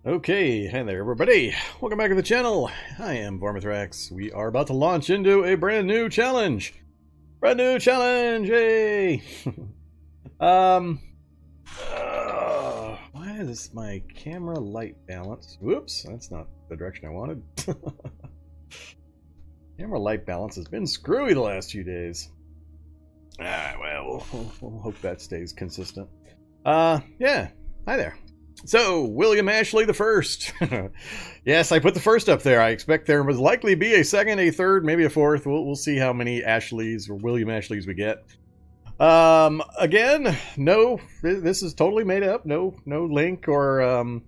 Okay, hi there everybody. Welcome back to the channel. I am Vormithrax. We are about to launch into a brand new challenge. Yay! Why is my camera light balance? Whoops, that's not the direction I wanted. Camera light balance has been screwy the last few days. Well, we'll hope that stays consistent. Yeah, hi there. So, William Ashley the First. Yes, I put the first up there. I expect there was likely be a second, a third, maybe a fourth. We'll see how many Ashleys or William Ashleys we get. Again, no, this is totally made up. No link or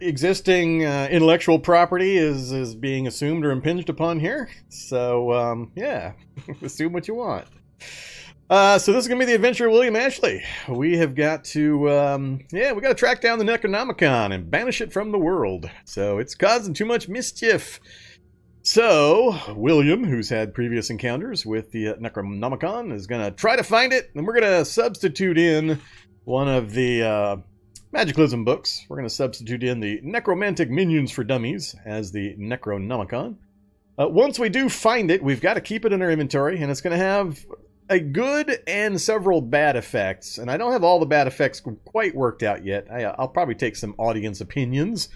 existing intellectual property is being assumed or impinged upon here. So, yeah, assume what you want. So this is going to be the adventure of William Ashley. We have got to, we got to track down the Necronomicon and banish it from the world. So it's causing too much mischief. So William, who's had previous encounters with the Necronomicon, is going to try to find it. And we're going to substitute in one of the Magiclysm books. We're going to substitute in the Necomantic Minions for Dummies as the Necronomicon. Once we do find it, we've got to keep it in our inventory, and it's going to have a good and several bad effects, and I don't have all the bad effects quite worked out yet. I'll probably take some audience opinions.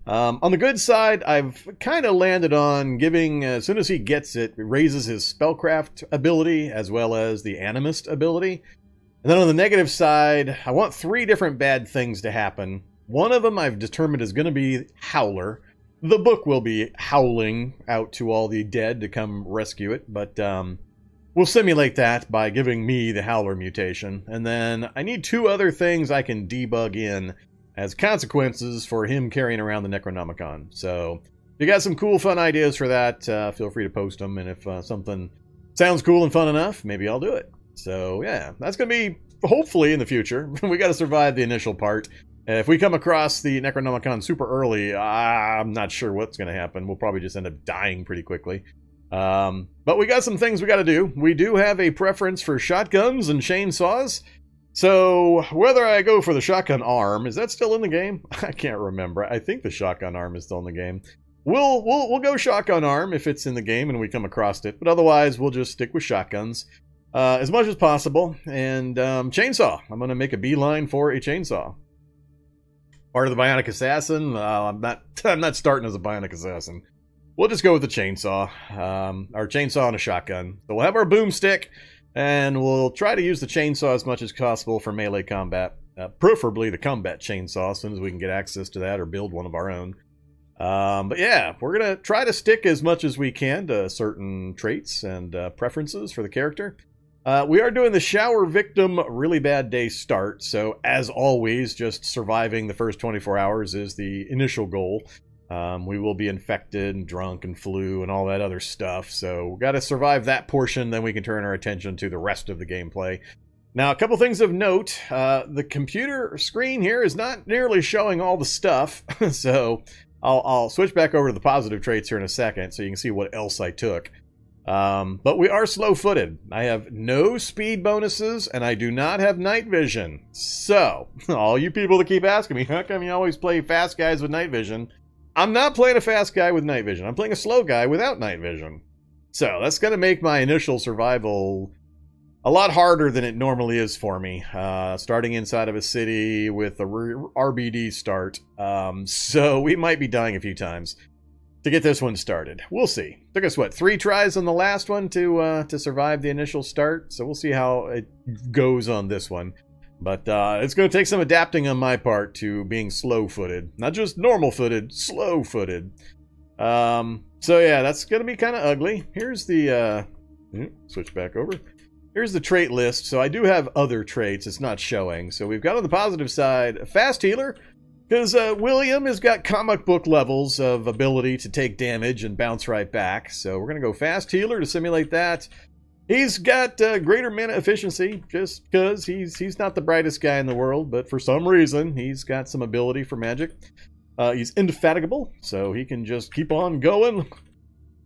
On the good side, I've kind of landed on giving, as soon as he gets it, it raises his spellcraft ability as well as the animist ability. And then on the negative side, I want 3 different bad things to happen. One of them I've determined is going to be Howler. The book will be howling out to all the dead to come rescue it, but we'll simulate that by giving me the Howler mutation. And then I need 2 other things I can debug in as consequences for him carrying around the Necronomicon. So if you got some cool, fun ideas for that, feel free to post them. And if something sounds cool and fun enough, maybe I'll do it. So yeah, that's going to be hopefully in the future. We got to survive the initial part. If we come across the Necronomicon super early, I'm not sure what's going to happen. We'll probably just end up dying pretty quickly. But we got some things we got to do. We do have a preference for shotguns and chainsaws. So whether I go for the shotgun arm, is that still in the game? I can't remember. I think the shotgun arm is still in the game. We'll go shotgun arm if it's in the game and we come across it. But otherwise, we'll just stick with shotguns as much as possible. And chainsaw. I'm going to make a beeline for a chainsaw. Part of the Bionic Assassin. I'm not starting as a Bionic Assassin. We'll just go with the chainsaw, our chainsaw and a shotgun. So we'll have our boomstick, and we'll try to use the chainsaw as much as possible for melee combat. Preferably the combat chainsaw, as soon as we can get access to that or build one of our own. But yeah, we're going to try to stick as much as we can to certain traits and preferences for the character. We are doing the shower victim really bad day start, so as always, just surviving the first 24 hours is the initial goal. We will be infected and drunk and flu and all that other stuff, so we've got to survive that portion, then we can turn our attention to the rest of the gameplay. Now, a couple things of note. The computer screen here is not nearly showing all the stuff, so I'll switch back over to the positive traits here in a second so you can see what else I took. But we are slow-footed. I have no speed bonuses, and I do not have night vision. So, all you people that keep asking me, how come you always play fast guys with night vision? I'm not playing a fast guy with night vision. I'm playing a slow guy without night vision. So that's going to make my initial survival a lot harder than it normally is for me. Starting inside of a city with a RBD start. So we might be dying a few times to get this one started. We'll see. Took us, what, 3 tries on the last one to survive the initial start. So we'll see how it goes on this one. But it's going to take some adapting on my part to being slow-footed. Not just normal-footed, slow-footed. So yeah, that's going to be kind of ugly. Here's the... switch back over. Here's the trait list. So I do have other traits. It's not showing. So we've got on the positive side, a fast healer. Because William has got comic book levels of ability to take damage and bounce right back. So we're going to go fast healer to simulate that. He's got greater mana efficiency, just because he's not the brightest guy in the world, but for some reason, he's got some ability for magic. He's indefatigable, so he can just keep on going.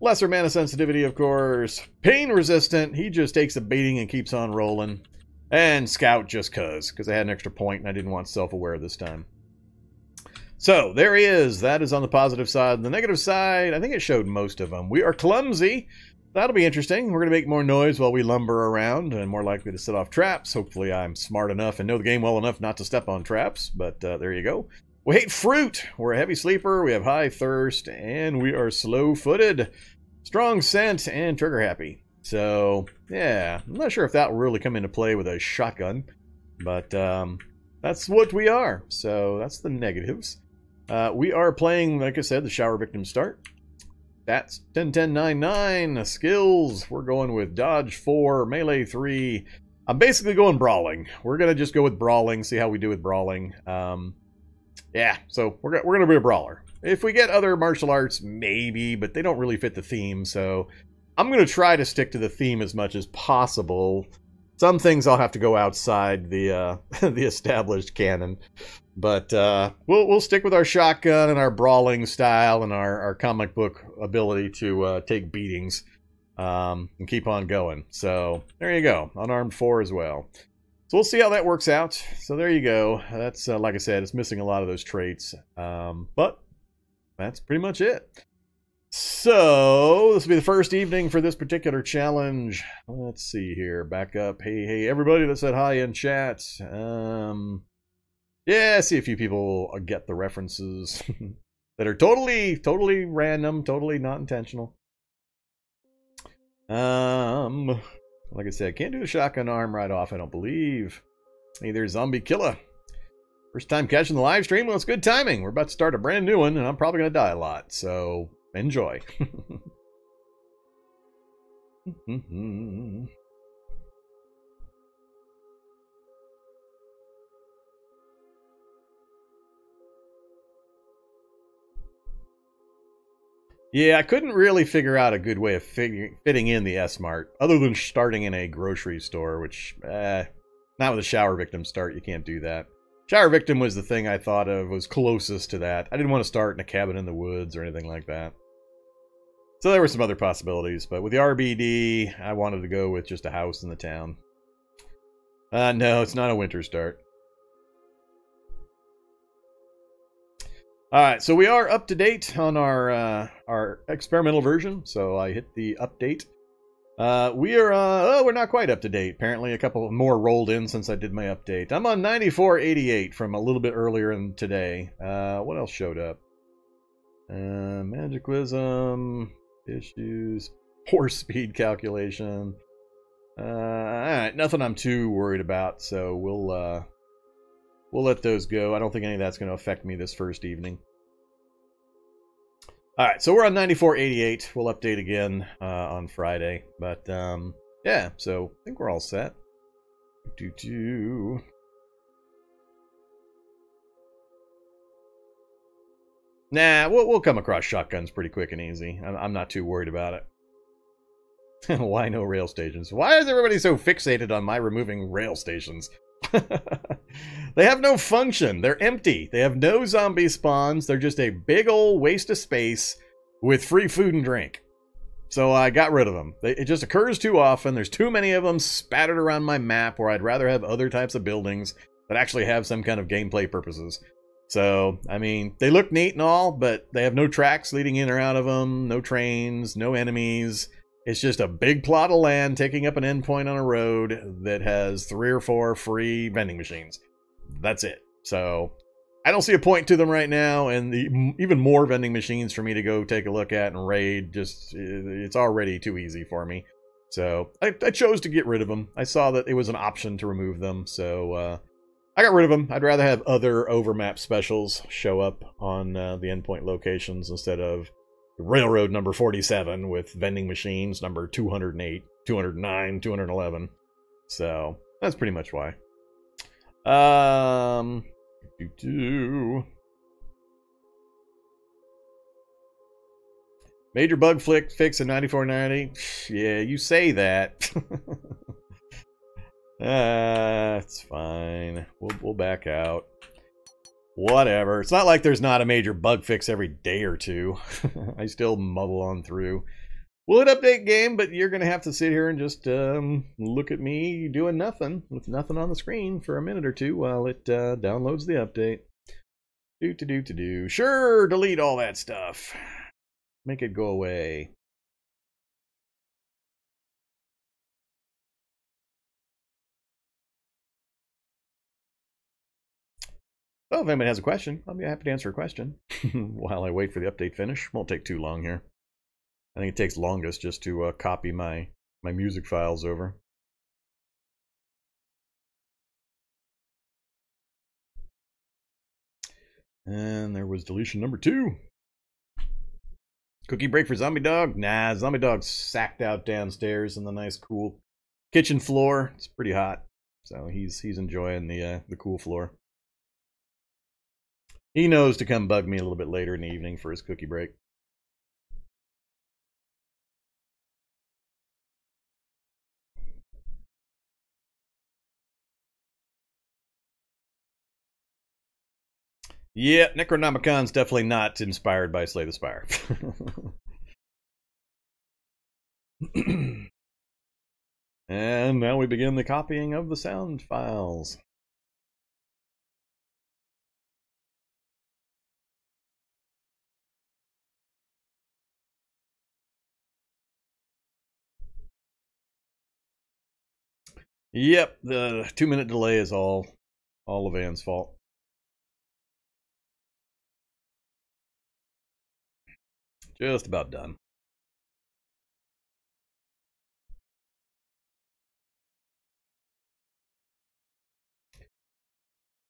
Lesser mana sensitivity, of course. Pain resistant, he just takes a beating and keeps on rolling. And Scout just because I had an extra point and I didn't want self-aware this time. So, there he is. That is on the positive side. On the negative side, I think it showed most of them. We are clumsy. That'll be interesting. We're going to make more noise while we lumber around and more likely to set off traps. Hopefully I'm smart enough and know the game well enough not to step on traps, but there you go. We hate fruit. We're a heavy sleeper. We have high thirst, and we are slow-footed. Strong scent and trigger happy. So, yeah, I'm not sure if that will really come into play with a shotgun, but that's what we are. So that's the negatives. We are playing, like I said, the Shower Victim start. That's 10-10-9-9. Skills, we're going with Dodge 4, Melee 3. I'm basically going Brawling. We're going to just go with Brawling, see how we do with Brawling. Yeah, so we're going to be a Brawler. If we get other martial arts, maybe, but they don't really fit the theme, so I'm going to try to stick to the theme as much as possible. Some things I'll have to go outside the the established canon. But we'll stick with our shotgun and our brawling style and our comic book ability to take beatings and keep on going. So there you go. Unarmed 4 as well. So we'll see how that works out. So there you go. That's, like I said, it's missing a lot of those traits. But that's pretty much it. So this will be the first evening for this particular challenge. Let's see here. Back up. Hey, everybody that said hi in chat. Yeah, see a few people get the references that are totally random, totally not intentional. Like I said, can't do the shotgun arm right off, I don't believe. Either Zombie Killer. First time catching the live stream? Well, it's good timing. We're about to start a brand new one, and I'm probably going to die a lot, so enjoy. Yeah, I couldn't really figure out a good way of fitting in the S-Mart, other than starting in a grocery store, which, not with a Shower Victim start, you can't do that. Shower Victim was the thing I thought of was closest to that. I didn't want to start in a cabin in the woods or anything like that. So there were some other possibilities, but with the RBD, I wanted to go with just a house in the town. No, it's not a winter start. Alright, so we are up to date on our experimental version, so I hit the update. We're not quite up to date. Apparently a couple more rolled in since I did my update. I'm on 9488 from a little bit earlier in today. What else showed up? Magiclysm, issues, horse speed calculation. Alright, nothing I'm too worried about, so we'll let those go. I don't think any of that's going to affect me this first evening. Alright, so we're on 9488. We'll update again on Friday. But, yeah, so I think we're all set. Nah, we'll come across shotguns pretty quick and easy. I'm not too worried about it. Why no rail stations? Why is everybody so fixated on my removing rail stations? They have no function. They're empty. They have no zombie spawns. They're just a big old waste of space with free food and drink. So I got rid of them. It just occurs too often. There's too many of them spattered around my map where I'd rather have other types of buildings that actually have some kind of gameplay purposes. So, I mean, they look neat and all, but they have no tracks leading in or out of them, no trains, no enemies. It's just a big plot of land taking up an endpoint on a road that has 3 or 4 free vending machines. That's it. So I don't see a point to them right now, and even more vending machines for me to go take a look at and raid. Just, it's already too easy for me. So I chose to get rid of them. I saw that it was an option to remove them, so I got rid of them. I'd rather have other overmap specials show up on the endpoint locations instead of Railroad number 47 with vending machines number 208, 209, 211. So that's pretty much why. Major bug fix in 9490. Yeah, you say that. It's fine. We'll back out. Whatever. It's not like there's not a major bug fix every day or two. I still muddle on through. We'll hit update game, but you're going to have to sit here and just look at me doing nothing with nothing on the screen for a minute or two while it downloads the update. Do. Sure, delete all that stuff. Make it go away. Oh, if anybody has a question, I'll be happy to answer a question while I wait for the update finish. Won't take too long here. I think it takes longest just to copy my music files over. And there was deletion number 2. Cookie break for Zombie Dog? Nah, Zombie Dog's sacked out downstairs in the nice cool kitchen floor. It's pretty hot, so he's enjoying the cool floor. He knows to come bug me a little bit later in the evening for his cookie break. Yeah, Necronomicon's definitely not inspired by Slay the Spire. And now we begin the copying of the sound files. Yep, the 2-minute delay is all Levan's fault. Just about done.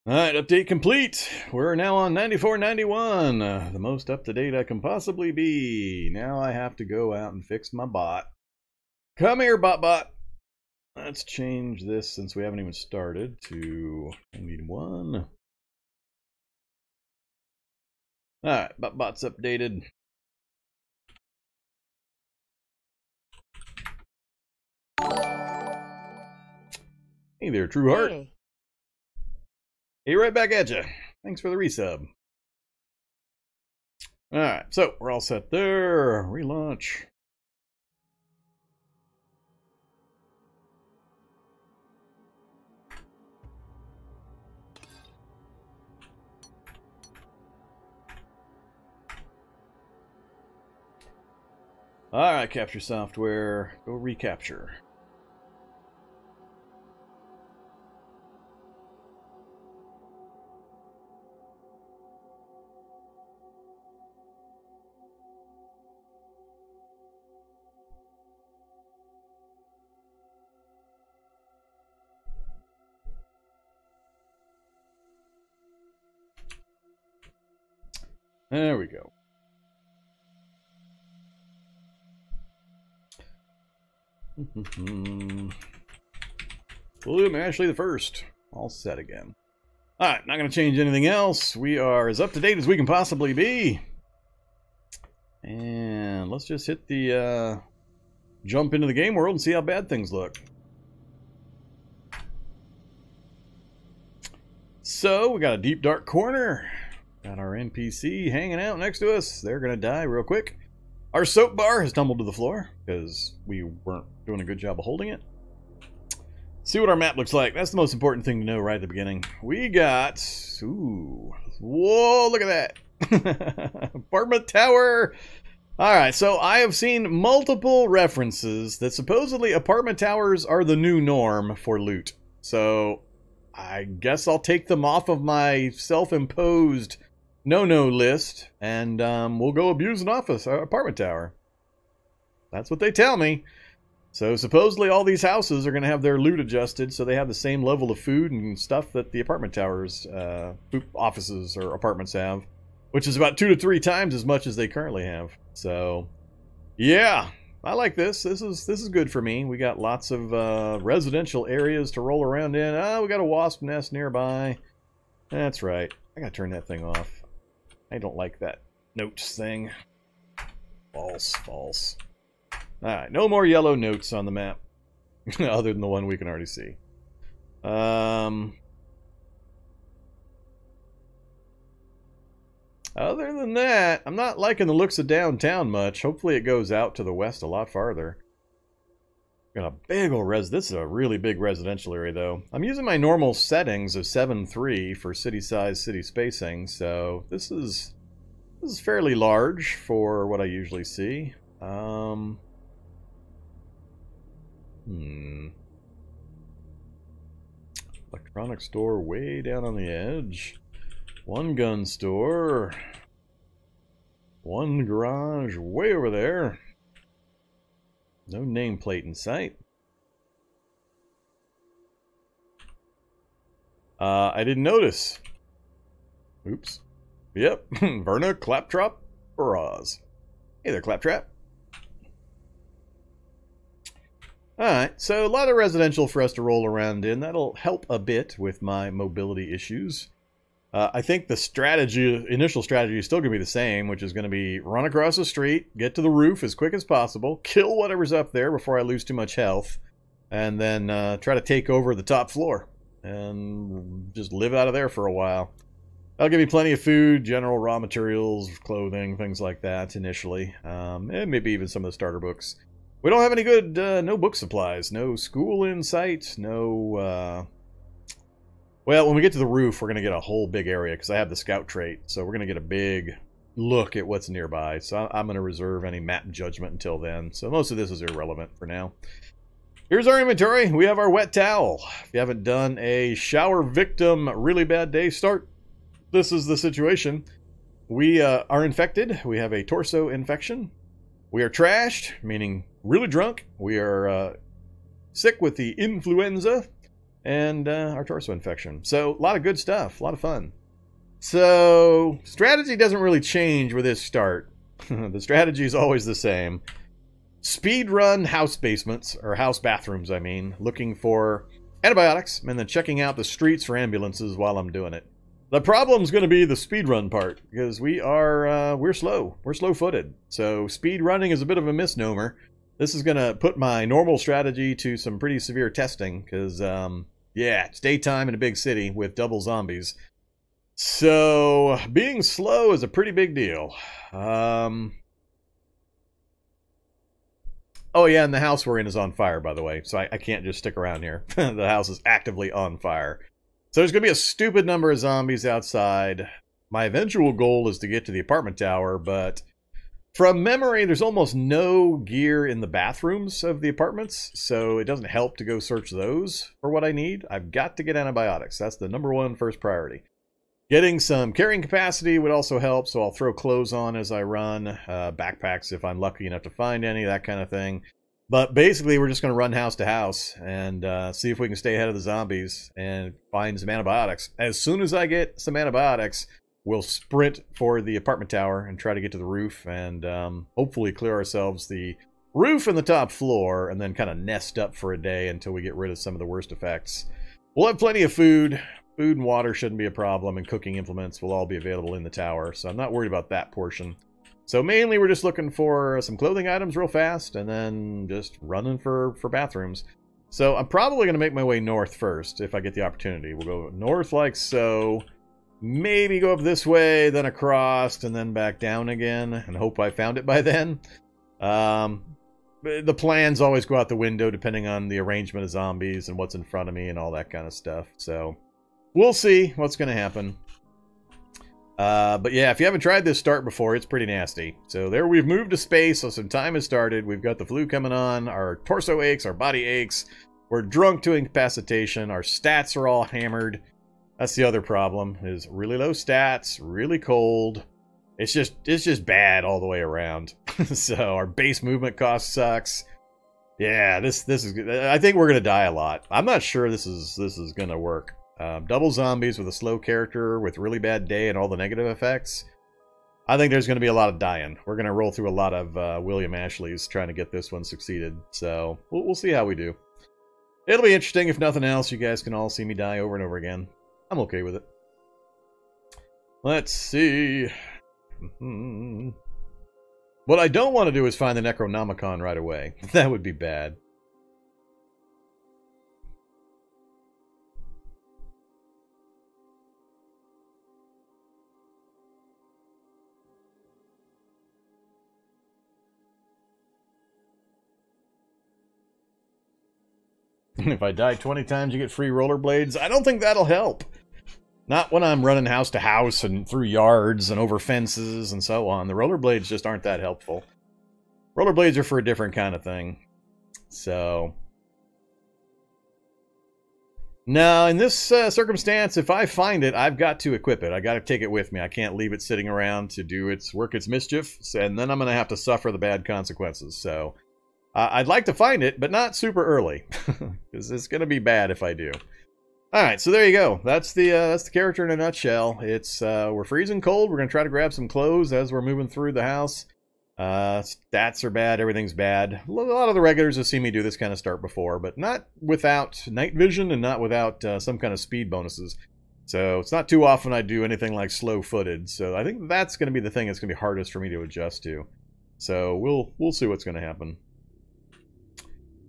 Alright, update complete. We're now on 9491. The most up-to-date I can possibly be. Now I have to go out and fix my bot. Come here, bot. Let's change this since we haven't even started to 91. Alright, bot's updated. Hey there, True Heart. Hey, right back at you. Thanks for the resub. Alright, so we're all set there. Relaunch. Alright, capture software. Go recapture. There we go. William Ashley the First. All set again. Alright, not going to change anything else. We are as up to date as we can possibly be. And let's just hit the jump into the game world and see how bad things look. So, we got a deep dark corner. Got our NPC hanging out next to us. They're going to die real quick. Our soap bar has tumbled to the floor because we weren't doing a good job of holding it. See what our map looks like. That's the most important thing to know right at the beginning. We got... Ooh. Whoa, look at that. Apartment tower. Alright, so I have seen multiple references that supposedly apartment towers are the new norm for loot. So I guess I'll take them off of my self-imposed no-no list, and we'll go abuse an apartment tower. That's what they tell me. So supposedly all these houses are going to have their loot adjusted so they have the same level of food and stuff that the apartment towers, offices or apartments have, which is about 2 to 3 times as much as they currently have. So, yeah, I like this. This is good for me. We got lots of residential areas to roll around in. We got a wasp nest nearby. That's right. I gotta turn that thing off. I don't like that notes thing. False. Alright, no more yellow notes on the map. Other than the one we can already see. Other than that, I'm not liking the looks of downtown much. Hopefully it goes out to the west a lot farther. Got a big old this is a really big residential area, though. I'm using my normal settings of 7.3 for city size, city spacing, so this is fairly large for what I usually see. Electronics store way down on the edge. One gun store. One garage way over there. No nameplate in sight. I didn't notice. Oops. Yep. Verna Claptrap Baraz. Hey there, Claptrap. Alright, so a lot of residential for us to roll around in. That'll help a bit with my mobility issues. I think the initial strategy is still going to be the same, which is going to be run across the street, get to the roof as quick as possible, kill whatever's up there before I lose too much health, and then try to take over the top floor and just live out of there for a while. That'll give me plenty of food, general raw materials, clothing, things like that initially, and maybe even some of the starter books. We don't have any good, no book supplies, no school in sight, no... Well, when we get to the roof, we're going to get a whole big area, because I have the scout trait, so we're going to get a big look at what's nearby. So I'm going to reserve any map judgment until then, so most of this is irrelevant for now. Here's our inventory. We have our wet towel. If you haven't done a shower victim really bad day start, this is the situation. We are infected. We have a torso infection. We are trashed, meaning really drunk. We are sick with the influenza. And our torso infection. So, a lot of good stuff. A lot of fun. So, strategy doesn't really change with this start. The strategy is always the same. Speed run house basements, or house bathrooms, I mean, looking for antibiotics, and then checking out the streets for ambulances while I'm doing it. The problem's going to be the speed run part, because we're slow. We're slow-footed. So, speed running is a bit of a misnomer. This is going to put my normal strategy to some pretty severe testing, because, yeah, it's daytime in a big city with double zombies. So, being slow is a pretty big deal. Oh, yeah, and the house we're in is on fire, by the way, so I can't just stick around here. The house is actively on fire. So there's going to be a stupid number of zombies outside. My eventual goal is to get to the apartment tower, but... from memory, there's almost no gear in the bathrooms of the apartments, so it doesn't help to go search those for what I need. I've got to get antibiotics. That's the #1 first priority. Getting some carrying capacity would also help, so I'll throw clothes on as I run, backpacks if I'm lucky enough to find any, that kind of thing. But basically, we're just going to run house to house and see if we can stay ahead of the zombies and find some antibiotics. As soon as I get some antibiotics, we'll sprint for the apartment tower and try to get to the roof and hopefully clear ourselves the roof and the top floor and then kind of nest up for a day until we get rid of some of the worst effects. We'll have plenty of food. Food and water shouldn't be a problem, and cooking implements will all be available in the tower, so I'm not worried about that portion. So mainly we're just looking for some clothing items real fast and then just running for bathrooms. So I'm probably going to make my way north first if I get the opportunity. We'll go north like so. Maybe go up this way, then across, and then back down again, and hope I found it by then. The plans always go out the window depending on the arrangement of zombies and what's in front of me and all that kind of stuff. So, we'll see what's going to happen. But yeah, if you haven't tried this start before, it's pretty nasty. So there we've moved to space, so some time has started. We've got the flu coming on, our torso aches, our body aches. We're drunk to incapacitation, our stats are all hammered. That's the other problem, is really low stats, really cold. It's just bad all the way around. So our base movement cost sucks. Yeah, this is good. I think we're gonna die a lot. I'm not sure this is gonna work. Double zombies with a slow character with really bad day and all the negative effects. I think there's gonna be a lot of dying. We're gonna roll through a lot of William Ashley's trying to get this one succeeded. So we'll see how we do. It'll be interesting. If nothing else, you guys can all see me die over and over again. I'm okay with it. Let's see. What I don't want to do is find the Necronomicon right away. That would be bad. If I die 20 times, you get free rollerblades. I don't think that'll help. Not when I'm running house to house and through yards and over fences and so on. The rollerblades just aren't that helpful. Rollerblades are for a different kind of thing. So... now, in this circumstance, if I find it, I've got to equip it. I got to take it with me. I can't leave it sitting around to do its work, its mischief, and then I'm going to have to suffer the bad consequences. So, I'd like to find it, but not super early, because it's going to be bad if I do. All right, so there you go. That's the character in a nutshell. It's we're freezing cold. We're going to try to grab some clothes as we're moving through the house. Stats are bad, everything's bad. A lot of the regulars have seen me do this kind of start before, but not without night vision and not without some kind of speed bonuses. So it's not too often I do anything like slow-footed. So I think that's going to be the thing that's going to be hardest for me to adjust to. So we'll see what's going to happen.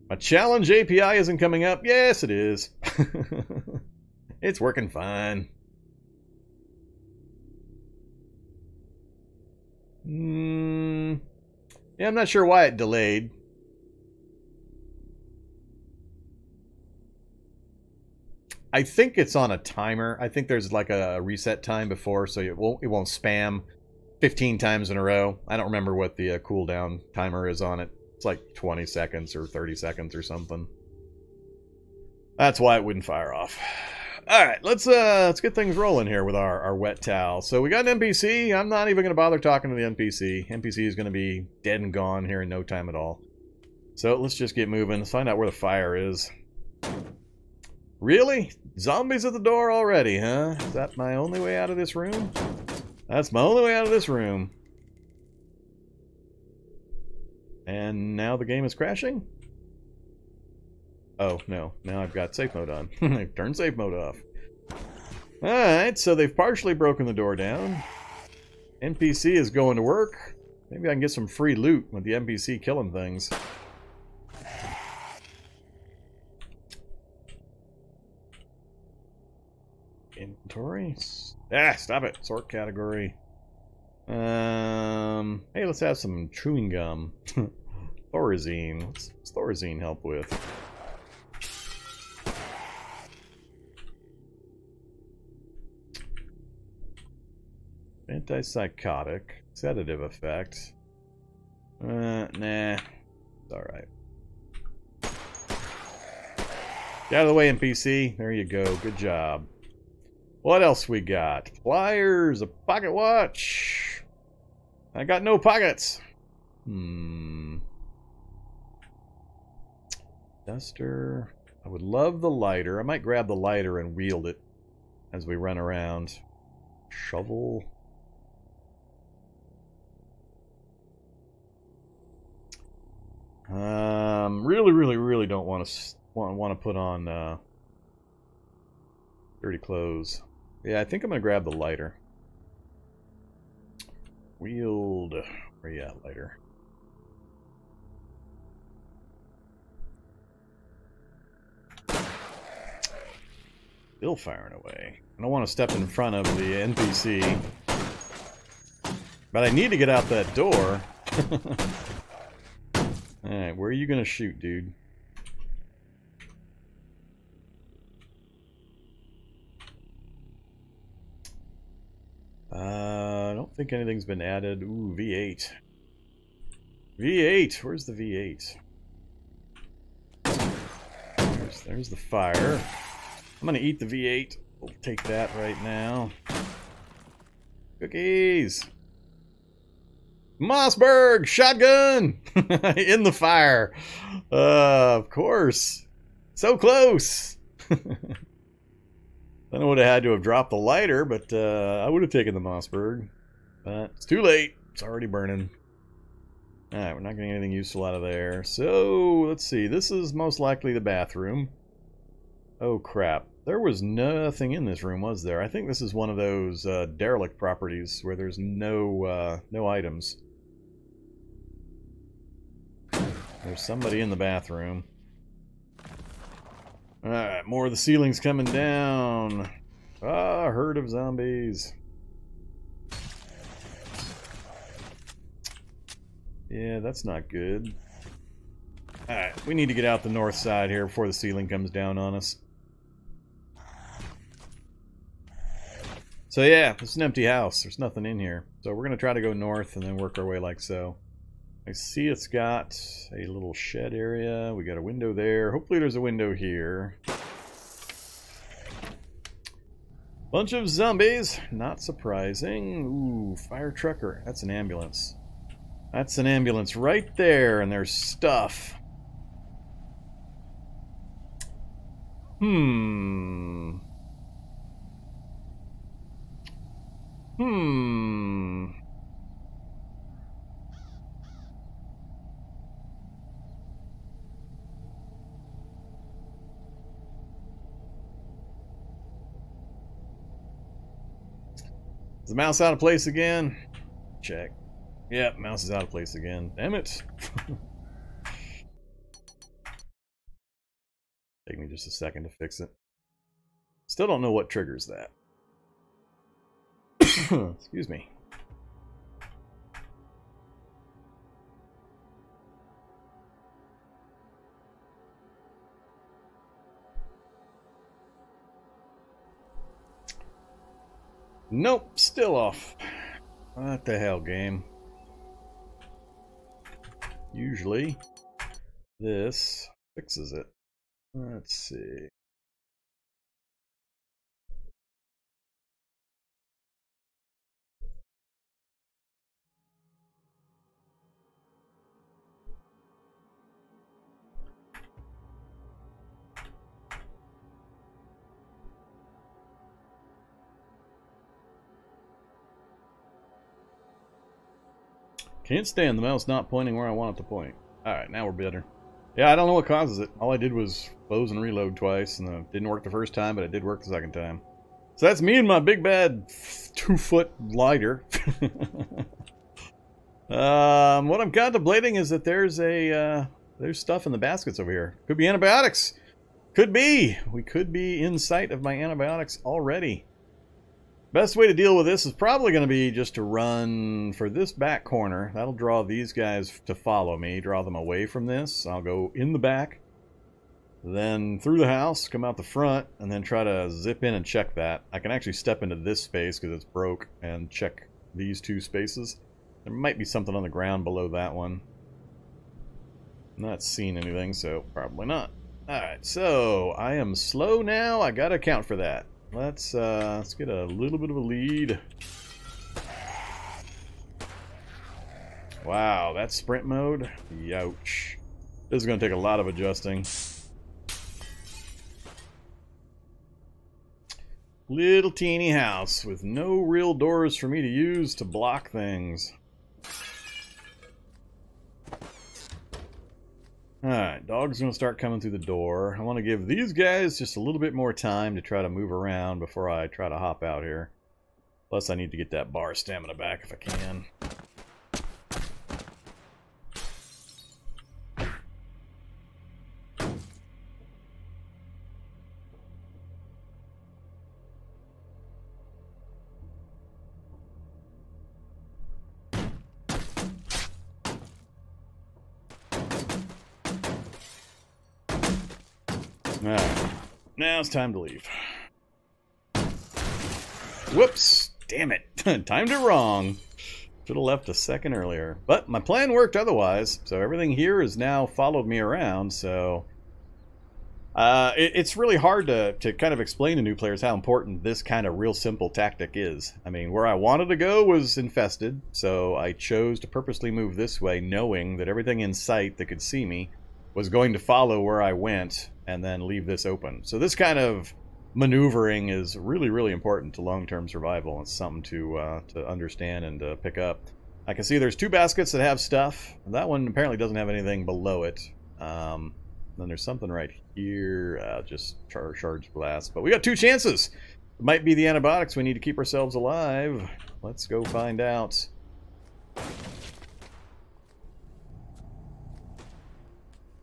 My challenge API isn't coming up. Yes, it is. It's working fine. Yeah, I'm not sure why it delayed. I think it's on a timer. I think there's like a reset time before, so it won't spam 15 times in a row. I don't remember what the cooldown timer is on it. It's like 20 seconds or 30 seconds or something. That's why it wouldn't fire off. All right, let's get things rolling here with our wet towel. So we got an NPC. I'm not even going to bother talking to the NPC. NPC is going to be dead and gone here in no time at all. So let's just get moving. Let's find out where the fire is. Really? Zombies at the door already, huh? Is that my only way out of this room? That's my only way out of this room. And now the game is crashing? Oh, no. Now I've got safe mode on. I've turned safe mode off. Alright, so they've partially broken the door down. NPC is going to work. Maybe I can get some free loot with the NPC killing things. Inventory? Ah, stop it. Sort category. Hey, let's have some chewing gum. Thorazine. What's Thorazine help with? Antipsychotic. Sedative effect. Nah. It's alright. Get out of the way, NPC. There you go. Good job. What else we got? Pliers, a pocket watch. I got no pockets. Duster. I would love the lighter. I might grab the lighter and wield it as we run around. Shovel. Really don't want to put on dirty clothes. Yeah, I think I'm gonna grab the lighter. Wield. Where you at, lighter? Still firing away. I don't want to step in front of the NPC, but I need to get out that door. Alright, where are you gonna shoot, dude? I don't think anything's been added. Ooh, V8. V8! Where's the V8? There's the fire. I'm gonna eat the V8. We'll take that right now. Cookies! Mossberg! Shotgun! In the fire! Of course. So close! I would have had to have dropped the lighter, but I would have taken the Mossberg. But it's too late. It's already burning. Alright, we're not getting anything useful out of there. So, let's see. This is most likely the bathroom. Oh, crap. There was nothing in this room, was there? I think this is one of those derelict properties where there's no items. There's somebody in the bathroom. Alright, more of the ceilings coming down. Ah, herd of zombies. Yeah, that's not good. Alright, we need to get out the north side here before the ceiling comes down on us. So yeah, it's an empty house. There's nothing in here. So we're going to try to go north and then work our way like so. I see it's got a little shed area. We got a window there. Hopefully there's a window here. Bunch of zombies. Not surprising. Ooh, fire trucker. That's an ambulance. That's an ambulance right there, and there's stuff. Is the mouse out of place again? Check. Yep, mouse is out of place again. Damn it. Take me just a second to fix it. Still don't know what triggers that. Excuse me. Nope, still off. What the hell, game? Usually, this fixes it. Let's see. Can't stand the mouse not pointing where I want it to point. Alright, now we're better. Yeah, I don't know what causes it. All I did was close and reload twice, and it didn't work the first time, but it did work the second time. So that's me and my big bad 2-foot lighter. What I'm contemplating is that there's stuff in the baskets over here. Could be antibiotics. Could be. We could be in sight of my antibiotics already. Best way to deal with this is probably going to be just to run for this back corner. That'll draw these guys to follow me, draw them away from this. I'll go in the back, then through the house, come out the front, and then try to zip in and check that. I can actually step into this space because it's broke and check these two spaces. There might be something on the ground below that one. Not seeing anything, so probably not. Alright, so I am slow now. I gotta account for that. Let's get a little bit of a lead. Wow, that's sprint mode? Youch. This is going to take a lot of adjusting. Little teeny house with no real doors for me to use to block things. Alright, dog's going to start coming through the door. I want to give these guys just a little bit more time to try to move around before I try to hop out here. Plus, I need to get that bar stamina back if I can. Alright, now it's time to leave. Whoops! Damn it! Timed it wrong. Should have left a second earlier. But my plan worked otherwise, so everything here has now followed me around, so... it's really hard to kind of explain to new players how important this kind of real simple tactic is. I mean, where I wanted to go was infested, so I chose to purposely move this way, knowing that everything in sight that could see me was going to follow where I went, and then leave this open. So this kind of maneuvering is really, really important to long-term survival. It's something to understand and to pick up. I can see there's two baskets that have stuff. That one apparently doesn't have anything below it. Then there's something right here, just charged glass. But we got two chances. It might be the antibiotics we need to keep ourselves alive. Let's go find out.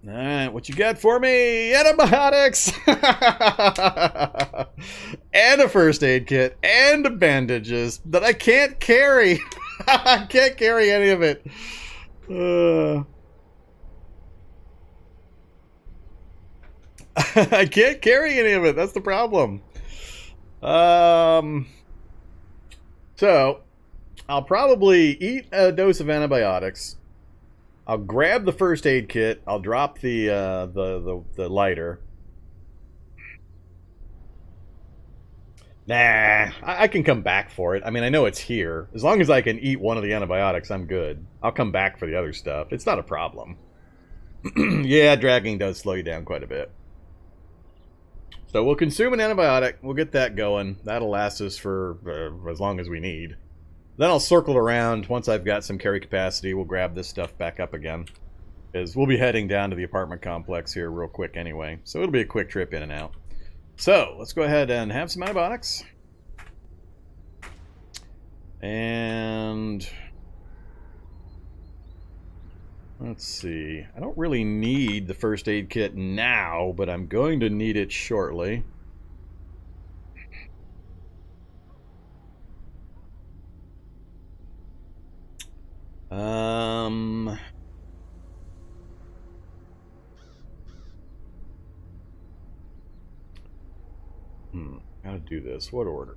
Alright, what you got for me? Antibiotics! And a first aid kit, and bandages that I can't carry. I can't carry any of it. I can't carry any of it. That's the problem. So I'll probably eat a dose of antibiotics. I'll grab the first aid kit. I'll drop the lighter. Nah, I can come back for it. I mean, I know it's here. As long as I can eat one of the antibiotics, I'm good. I'll come back for the other stuff. It's not a problem. Yeah, dragging does slow you down quite a bit. So we'll consume an antibiotic. We'll get that going. That'll last us for as long as we need. Then I'll circle around. Once I've got some carry capacity, we'll grab this stuff back up again. Because we'll be heading down to the apartment complex here real quick anyway. So it'll be a quick trip in and out. So, let's go ahead and have some antibiotics. And let's see. I don't really need the first aid kit now, but I'm going to need it shortly. How to do this? What order?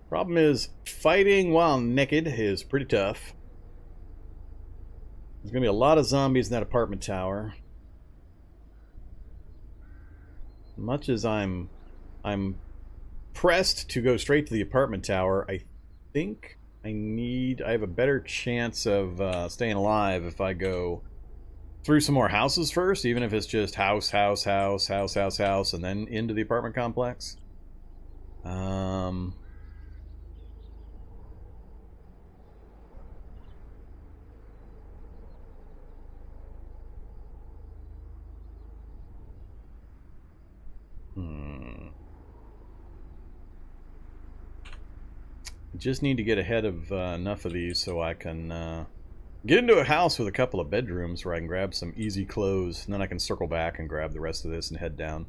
Problem is, fighting while naked is pretty tough. There's gonna be a lot of zombies in that apartment tower. Much as I'm pressed to go straight to the apartment tower, I think I have a better chance of staying alive if I go through some more houses first, even if it's just house, house, house, house, house, house, and then into the apartment complex. Just need to get ahead of enough of these so I can get into a house with a couple of bedrooms where I can grab some easy clothes, and then I can circle back and grab the rest of this and head down.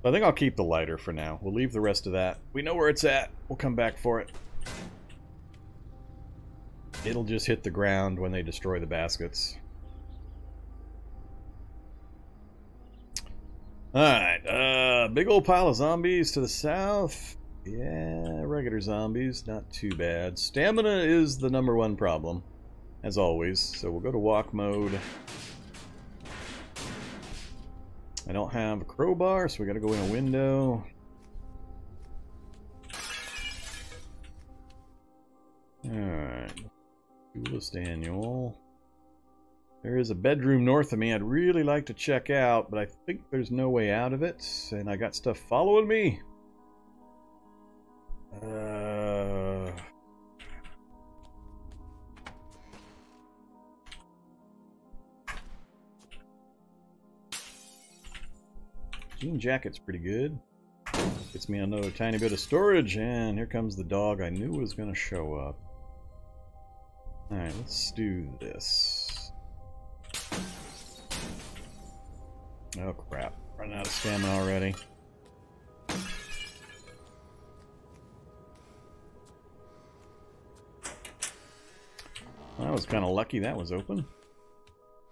I think I'll keep the lighter for now. We'll leave the rest of that. We know where it's at. We'll come back for it. It'll just hit the ground when they destroy the baskets. Alright, big old pile of zombies to the south. Yeah, regular zombies, not too bad. Stamina is the #1 problem, as always. So we'll go to walk mode. I don't have a crowbar, so we gotta go in a window. Alright. Duelist Annual. There is a bedroom north of me I'd really like to check out, but I think there's no way out of it, and I got stuff following me. Jean jacket's pretty good. Gets me another tiny bit of storage, and here comes the dog I knew was going to show up. Alright, let's do this. Oh crap, running out of stamina already. I was kind of lucky that was open.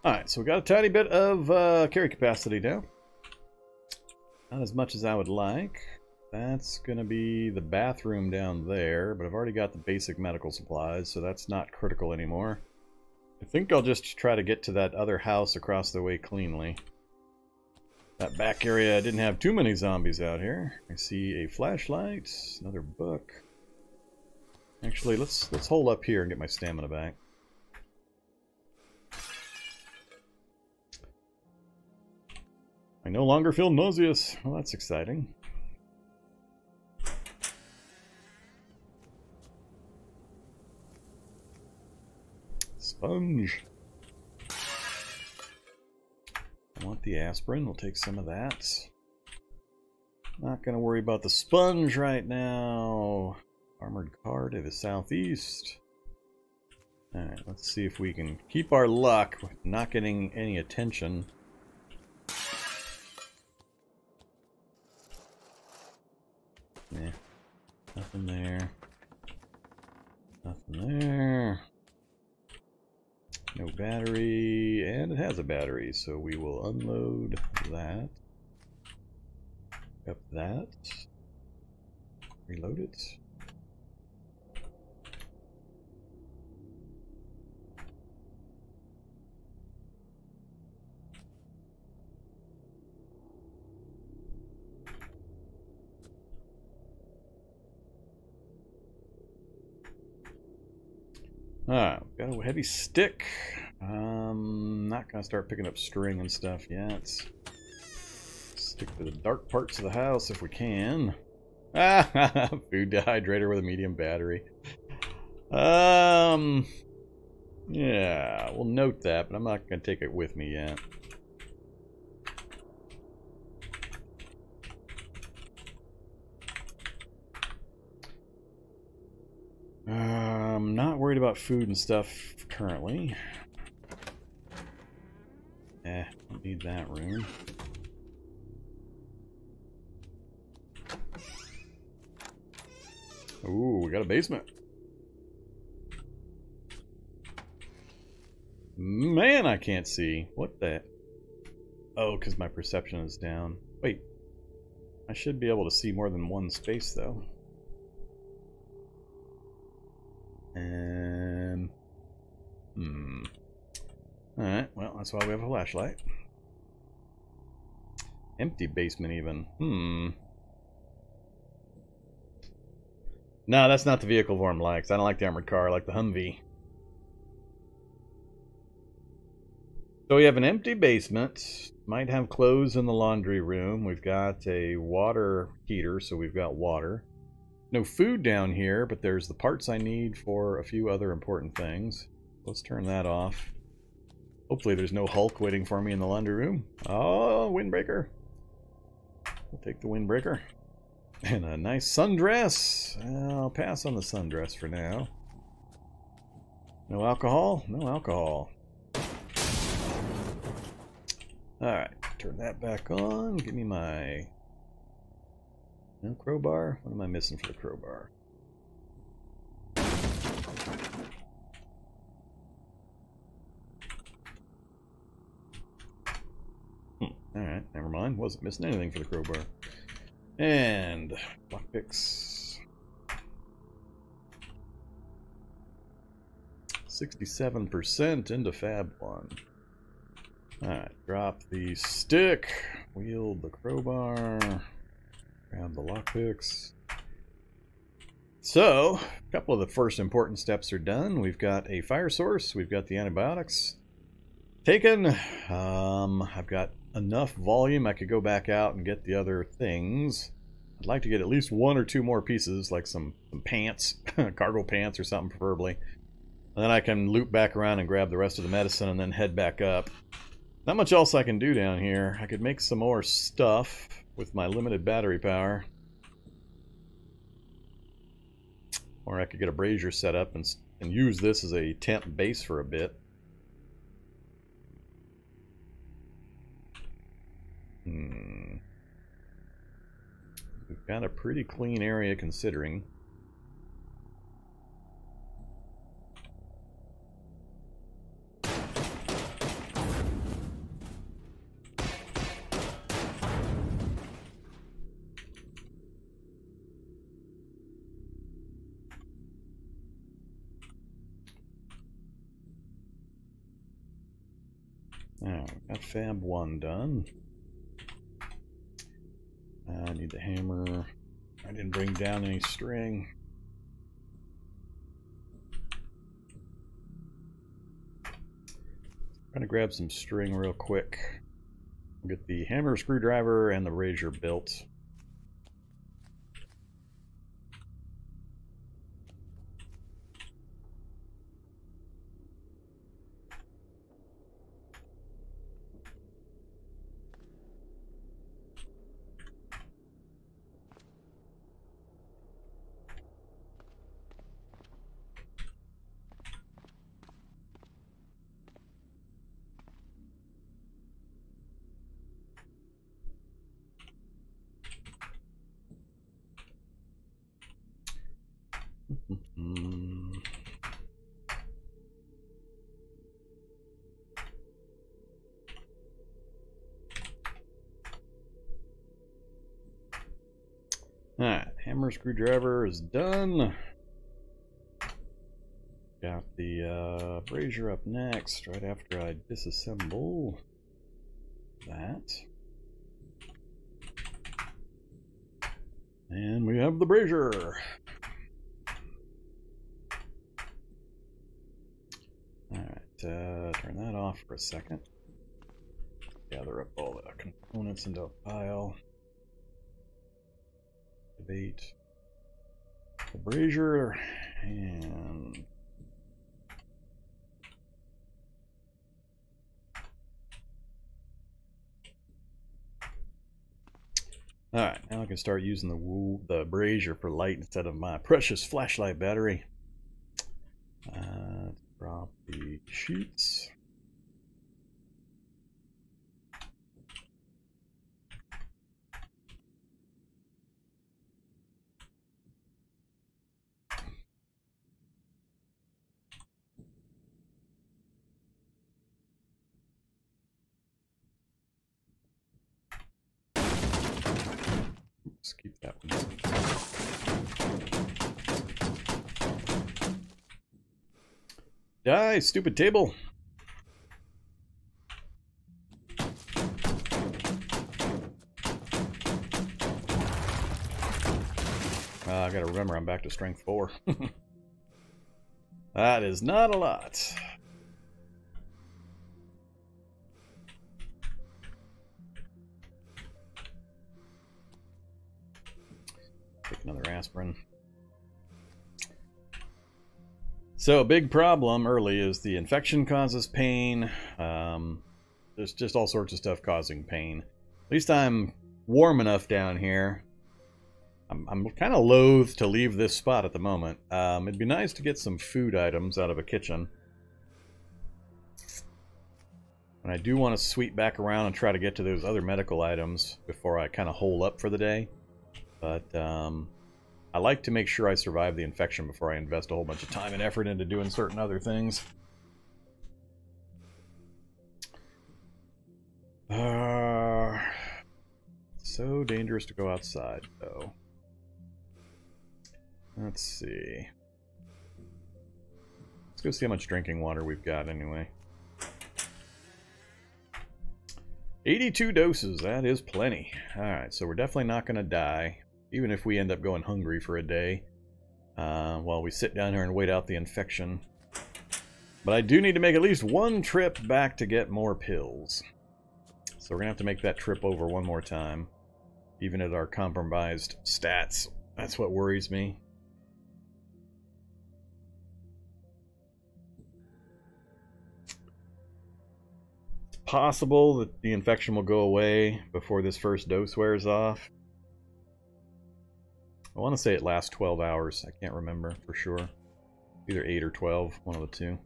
Alright, so we got a tiny bit of carry capacity now. Not as much as I would like. That's going to be the bathroom down there, but I've already got the basic medical supplies, so that's not critical anymore. I think I'll just try to get to that other house across the way cleanly. That back area didn't have too many zombies out here. I see a flashlight, another book. Actually, let's hold up here and get my stamina back. I no longer feel nauseous. Well, that's exciting. Sponge. I want the aspirin. We'll take some of that. Not going to worry about the sponge right now. Armored car to the southeast. Alright, let's see if we can keep our luck with not getting any attention. Yeah, nothing there. Nothing there. No battery, and it has a battery, so we will unload that. Up that. Reload it. Alright, got a heavy stick. Not gonna start picking up string and stuff yet. Stick to the dark parts of the house if we can. Ah, food dehydrator with a medium battery. Yeah, we'll note that, but I'm not gonna take it with me yet. I'm not worried about food and stuff currently. Don't need that room. Ooh, we got a basement. Man, I can't see. What the? Oh, because my perception is down. Wait. I should be able to see more than one space, though. Alright, well, that's why we have a flashlight. Empty basement, even. No, that's not the vehicle Vorm likes. I don't like the armored car. I like the Humvee. So we have an empty basement. Might have clothes in the laundry room. We've got a water heater, so we've got water. No food down here, but there's the parts I need for a few other important things. Let's turn that off. Hopefully there's no Hulk waiting for me in the laundry room. Oh, windbreaker. We'll take the windbreaker. And a nice sundress. I'll pass on the sundress for now. No alcohol? No alcohol. Alright, turn that back on. Give me my... No crowbar? What am I missing for the crowbar? Alright, never mind. Wasn't missing anything for the crowbar. And lockpicks. 67% into Fab 1. Alright, drop the stick. Wield the crowbar. Grab the lockpicks. So, a couple of the first important steps are done. We've got a fire source. We've got the antibiotics taken. I've got enough volume I could go back out and get the other things. I'd like to get at least one or two more pieces, like some pants, cargo pants or something preferably. And then I can loop back around and grab the rest of the medicine and then head back up. Not much else I can do down here. I could make some more stuff with my limited battery power. Or I could get a brazier set up and use this as a temp base for a bit. We've got a pretty clean area considering. Now, got Fab 1 done. I need the hammer. I didn't bring down any string. I'm gonna grab some string real quick. I'll get the hammer, screwdriver, and the razor built. Alright, hammer screwdriver is done. Got the brazier up next, right after I disassemble that. And we have the brazier. Alright, turn that off for a second. Gather up all the components into a pile. Activate the brazier and alright, now I can start using the brazier for light instead of my precious flashlight battery. Drop the sheets. Let's keep that one. Die, stupid table. I gotta remember I'm back to strength 4. That is not a lot. Take another aspirin. So a big problem early is the infection causes pain. There's just all sorts of stuff causing pain. At least I'm warm enough down here. I'm kind of loath to leave this spot at the moment. It'd be nice to get some food items out of a kitchen. And I do want to sweep back around and try to get to those other medical items before I kind of hole up for the day. But I like to make sure I survive the infection before I invest a whole bunch of time and effort into doing certain other things. So dangerous to go outside, though. Let's see. Let's go see how much drinking water we've got anyway. 82 doses, that is plenty. Alright, so we're definitely not going to die, even if we end up going hungry for a day, while we sit down here and wait out the infection. But I do need to make at least one trip back to get more pills. So we're going to have to make that trip over one more time, even at our compromised stats. That's what worries me. It's possible that the infection will go away before this first dose wears off. I want to say it lasts 12 hours. I can't remember for sure. Either 8 or 12, one of the two.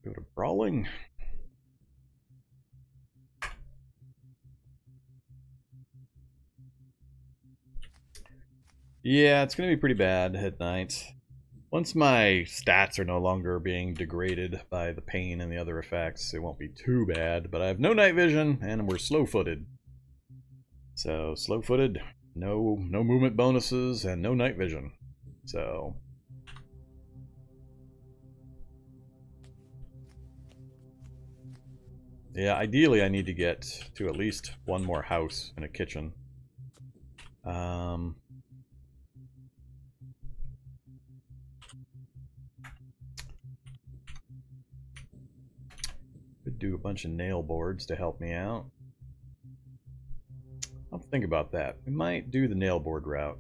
Go to brawling. Yeah, it's going to be pretty bad at night. Once my stats are no longer being degraded by the pain and the other effects, it won't be too bad. But I have no night vision, and we're slow-footed. So, slow-footed, no movement bonuses, and no night vision. So... yeah, ideally I need to get to at least one more house and a kitchen. Could do a bunch of nail boards to help me out. I'll think about that. We might do the nail board route.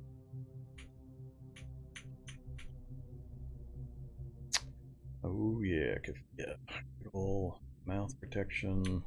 Oh yeah, yeah. Good old mouth protection.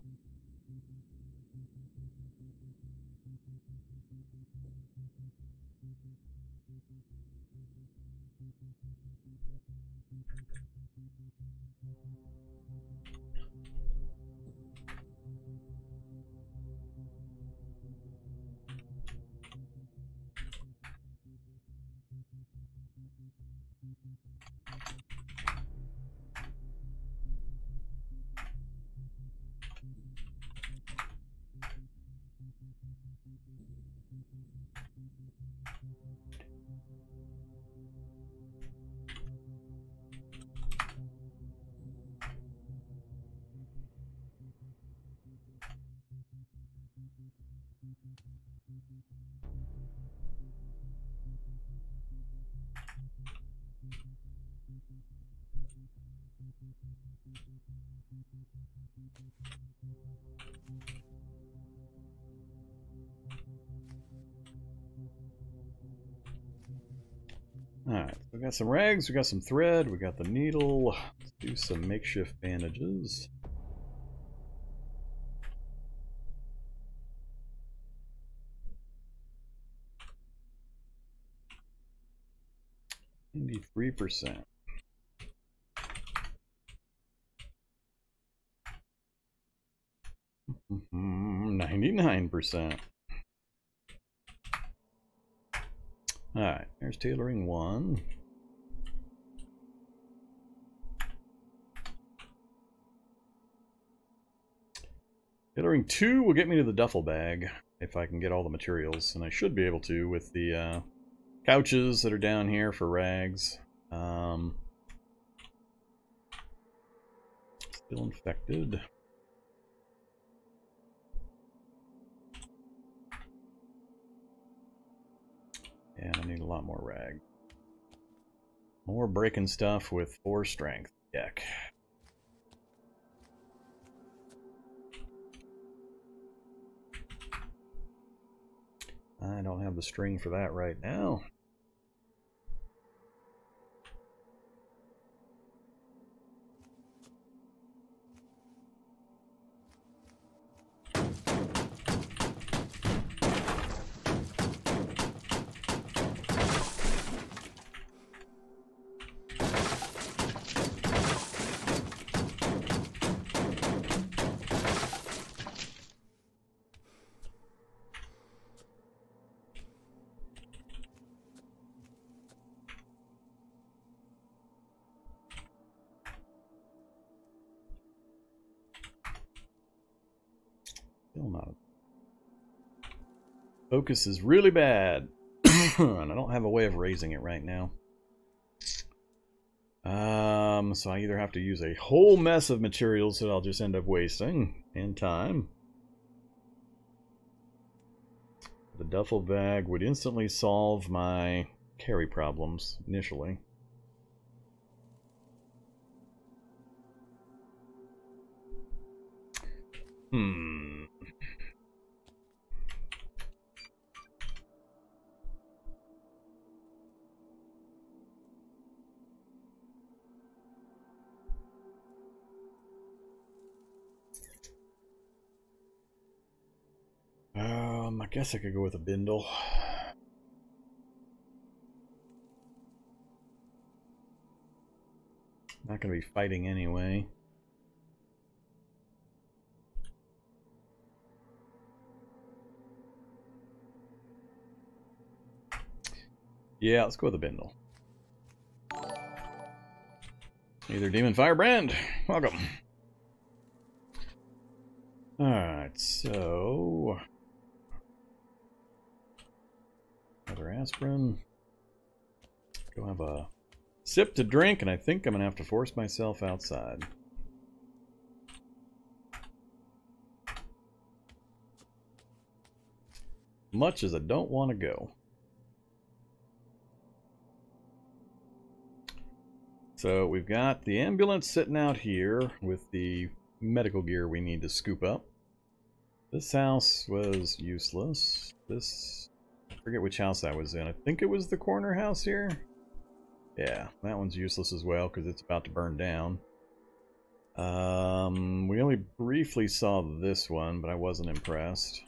Alright, we got some rags, we got some thread, we got the needle. Let's do some makeshift bandages. %. 99%. Alright, there's tailoring 1. Tailoring 2 will get me to the duffel bag if I can get all the materials, and I should be able to with the couches that are down here for rags. Still infected. And I need a lot more rag. More breaking stuff with 4 strength. Yuck. I don't have the string for that right now. Still not. Focus is really bad. And I don't have a way of raising it right now. So I either have to use a whole mess of materials that I'll just end up wasting and time. The duffel bag would instantly solve my carry problems initially. I guess I could go with a bindle. Not going to be fighting anyway. Yeah, let's go with a bindle. Either Demon Firebrand. Welcome. Alright, so... another aspirin. Go have a sip to drink, and I think I'm going to have to force myself outside. Much as I don't want to go. So we've got the ambulance sitting out here with the medical gear we need to scoop up. This house was useless. This, I forget which house that was in. I think it was the corner house here. Yeah, that one's useless as well because it's about to burn down. We only briefly saw this one, but I wasn't impressed.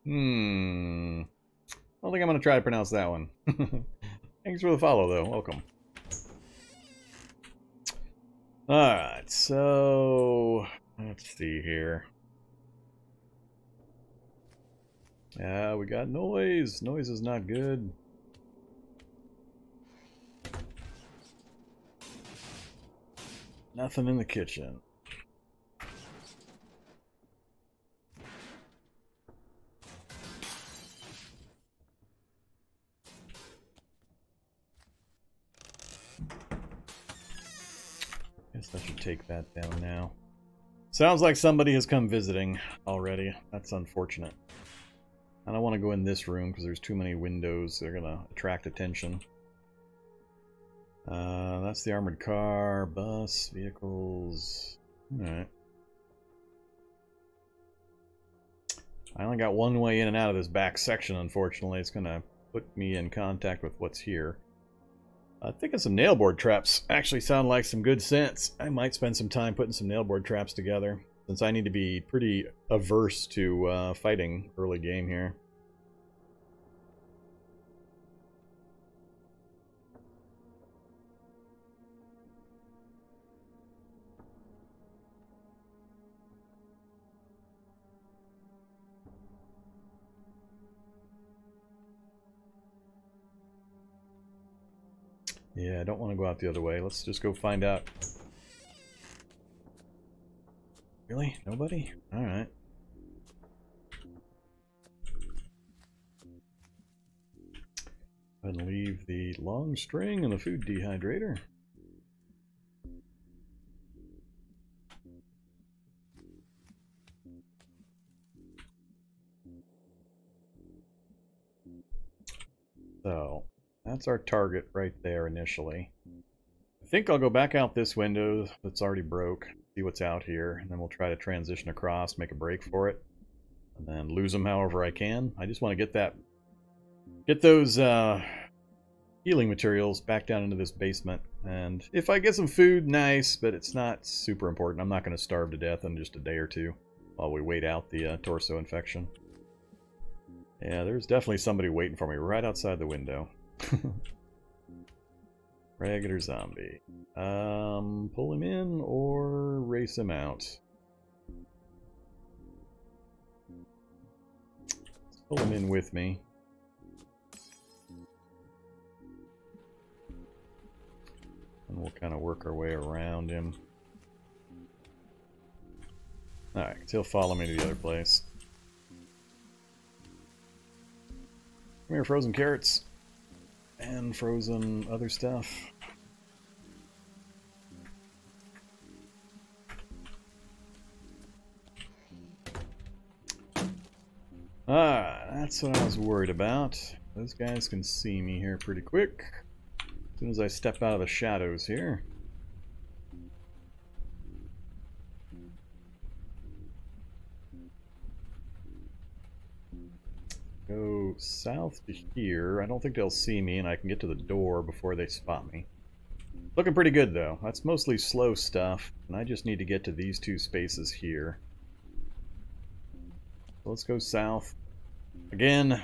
I don't think I'm going to try to pronounce that one. Thanks for the follow, though. Welcome. Alright, so... let's see here. Yeah, we got noise. Noise is not good. Nothing in the kitchen. Guess I should take that down now. Sounds like somebody has come visiting already. That's unfortunate. I don't want to go in this room because there's too many windows. They're going to attract attention. That's the armored car, bus, vehicles. Alright. I only got one way in and out of this back section, unfortunately. It's going to put me in contact with what's here. I think some nailboard traps actually sound like some good sense. I might spend some time putting some nailboard traps together, since I need to be pretty averse to fighting early game here. Yeah, I don't want to go out the other way. Let's just go find out. Really? Nobody? Alright. And leave the long string and the food dehydrator. So, that's our target right there initially. I think I'll go back out this window that's already broke, see what's out here, and then we'll try to transition across, make a break for it, and then lose them however I can. I just want to get those healing materials back down into this basement, and if I get some food, nice, but it's not super important. I'm not going to starve to death in just a day or two while we wait out the torso infection. Yeah, there's definitely somebody waiting for me right outside the window. Regular zombie. Pull him in or race him out. Let's pull him in with me. And we'll kind of work our way around him. Alright, he'll follow me to the other place. Come here, frozen carrots. And frozen other stuff. That's what I was worried about. Those guys can see me here pretty quick. As soon as I step out of the shadows here. Go south to here. I don't think they'll see me, and I can get to the door before they spot me. Looking pretty good, though. That's mostly slow stuff, and I just need to get to these two spaces here. So let's go south. Again,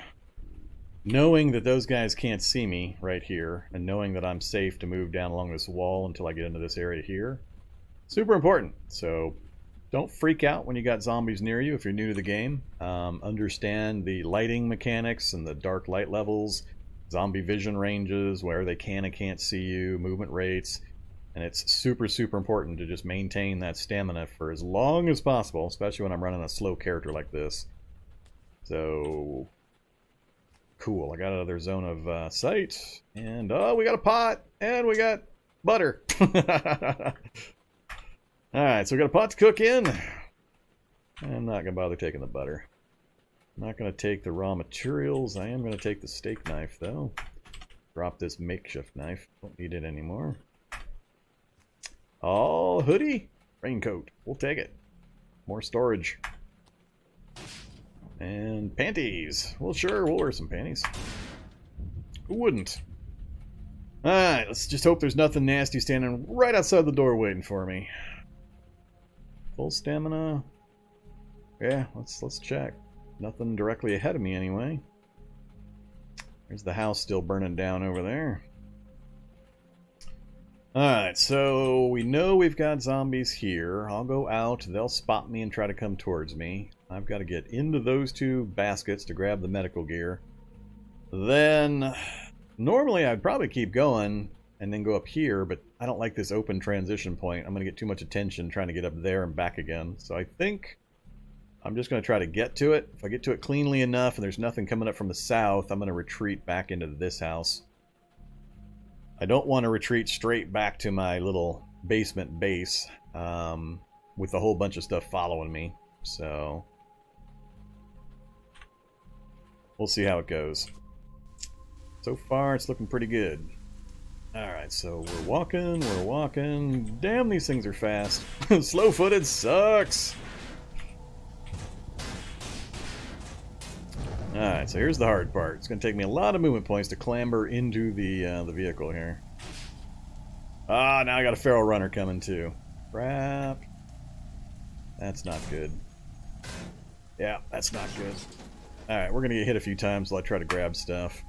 knowing that those guys can't see me right here, and knowing that I'm safe to move down along this wall until I get into this area here, super important. So don't freak out when you got zombies near you if you're new to the game. Understand the lighting mechanics and the dark light levels, zombie vision ranges, where they can and can't see you, movement rates, and it's super, super important to just maintain that stamina for as long as possible, especially when I'm running a slow character like this. So, cool. I got out of their zone of sight, and oh, we got a pot, and we got butter. Alright, so we got a pot to cook in. I'm not going to bother taking the butter. I'm not going to take the raw materials. I am going to take the steak knife, though. Drop this makeshift knife. Don't need it anymore. Oh, hoodie. Raincoat. We'll take it. More storage. And panties. Well, sure, we'll wear some panties. Who wouldn't? Alright, let's just hope there's nothing nasty standing right outside the door waiting for me. Full stamina. Yeah, let's check. Nothing directly ahead of me anyway. There's the house still burning down over there. Alright, so we know we've got zombies here. I'll go out, they'll spot me and try to come towards me. I've got to get into those two baskets to grab the medical gear. Then, normally I'd probably keep going and then go up here, but I don't like this open transition point. I'm going to get too much attention trying to get up there and back again. So I think I'm just going to try to get to it. If I get to it cleanly enough and there's nothing coming up from the south, I'm going to retreat back into this house. I don't want to retreat straight back to my little basement base with a whole bunch of stuff following me. So we'll see how it goes. So far, it's looking pretty good. Alright, so we're walking. Damn, these things are fast. Slow-footed sucks! Alright, so here's the hard part. It's going to take me a lot of movement points to clamber into the vehicle here. Ah, now I got a feral runner coming too. Crap. That's not good. Yeah, that's not good. Alright, we're going to get hit a few times while I try to grab stuff.